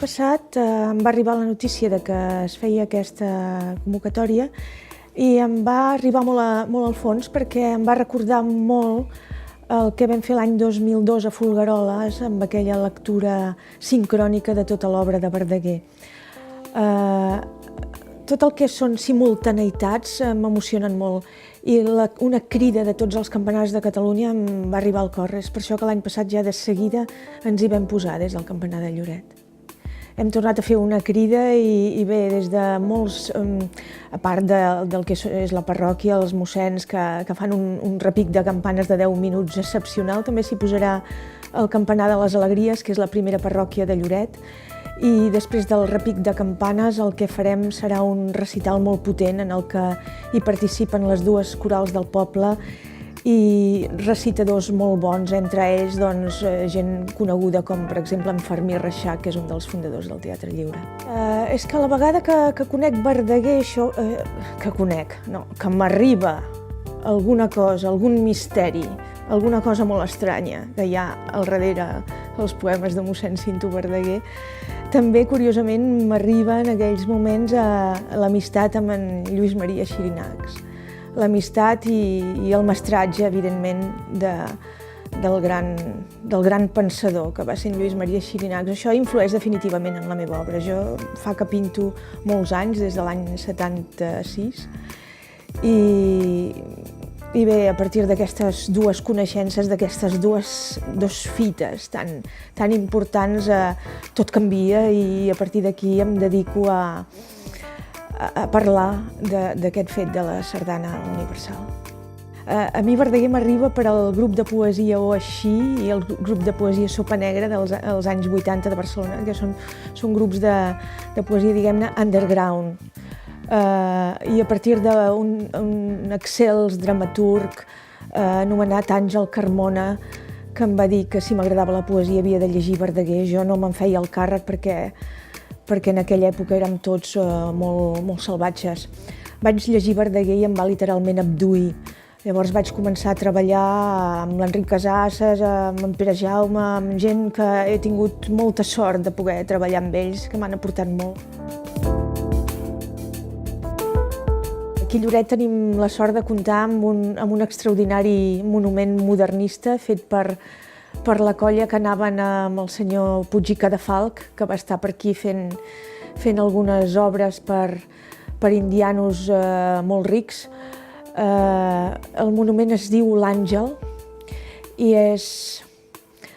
passat em va arribar la notícia de que es feia aquesta convocatòria i em va arribar molt al fons perquè em va recordar molt el que vam fer l'any 2002 a Folgueroles amb aquella lectura sincrònica de tota l'obra de Verdaguer. Tot el que són simultaneïtats m'emocionen molt i una crida de tots els campanars de Catalunya em va arribar al cor. És per això que l'any passat ja de seguida ens hi vam posar des del campanar de Lloret. Hem tornat a fer una crida i bé, des de molts, a part del que és la parròquia, els mossens que fan un repic de campanes de 10 minuts excepcional, també s'hi posarà el campanar de les Alegries, que és la primera parròquia de Lloret, i després del repic de campanes el que farem serà un recital molt potent en el que hi participen les dues corals del poble i recitadors molt bons, entre ells gent coneguda com per exemple en Fermí Reixac, que és un dels fundadors del Teatre Lliure. És que a la vegada que conec Verdaguer, que m'arriba alguna cosa, algun misteri, alguna cosa molt estranya que hi ha al darrere els poemes de mossèn Cinto Verdaguer, també, curiosament, m'arriba en aquells moments l'amistat amb en Lluís Maria Xirinacs. L'amistat i el mestratge, evidentment, del gran pensador que va ser en Lluís Maria Xirinacs. Això influeix definitivament en la meva obra. Jo fa que pinto molts anys, des de l'any 76, i bé, a partir d'aquestes dues coneixences, d'aquestes dues fites tan importants, tot canvia i a partir d'aquí em dedico a parlar d'aquest fet de la sardana universal. A mi Verdaguer m'arriba per al grup de poesia O Així i el grup de poesia Sopa Negra dels anys 80 de Barcelona, que són grups de poesia, diguem-ne, underground. I a partir d'un excels dramaturg anomenat Àngel Carmona, que em va dir que si m'agradava la poesia havia de llegir Verdaguer. Jo no me'n feia el càrrec perquè en aquella època érem tots molt salvatges. Vaig llegir Verdaguer i em va literalment abduir. Llavors vaig començar a treballar amb l'Enric Casassas, amb en Pere Jaume, amb gent que he tingut molta sort de poder treballar amb ells, que m'han aportat molt. Aquí a Lloret tenim la sort de comptar amb un extraordinari monument modernista fet per la colla que anaven amb el senyor Puig i Cadafalch, que va estar per aquí fent algunes obres per indianos molt rics. El monument es diu l'Àngel i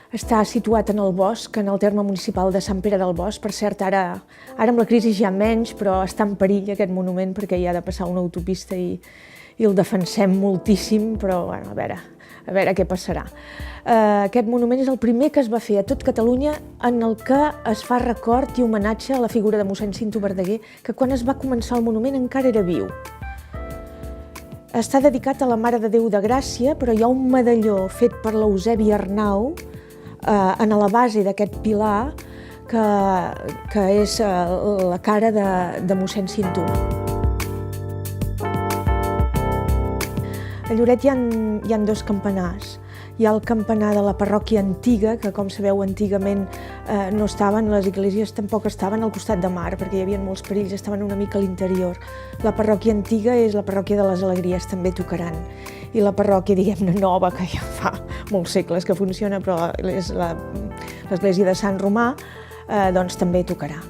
està situat en el bosc, en el terme municipal de Sant Pere del Bosc. Per cert, ara amb la crisi ja menys, però està en perill aquest monument perquè hi ha de passar una autopista i el defensem moltíssim, però bueno, a veure què passarà. Aquest monument és el primer que es va fer a tot Catalunya en el que es fa record i homenatge a la figura de mossèn Cinto Verdaguer, que quan es va començar el monument encara era viu. Està dedicat a la Mare de Déu de Gràcia, però hi ha un medalló fet per l'Eusebi Arnau a la base d'aquest pilar que és la cara de mossèn Cinto. A Lloret hi ha dos campanars. Hi ha el campanar de la parròquia antiga, que com sabeu antigament no estaven, les esglésies tampoc estaven al costat de mar, perquè hi havia molts perills, estaven una mica a l'interior. La parròquia antiga és la parròquia de les Alegries, també tocaran. I la parròquia, diguem-ne, nova, que ja fa molts segles que funciona, però és l'església de Sant Romà, doncs també tocarà.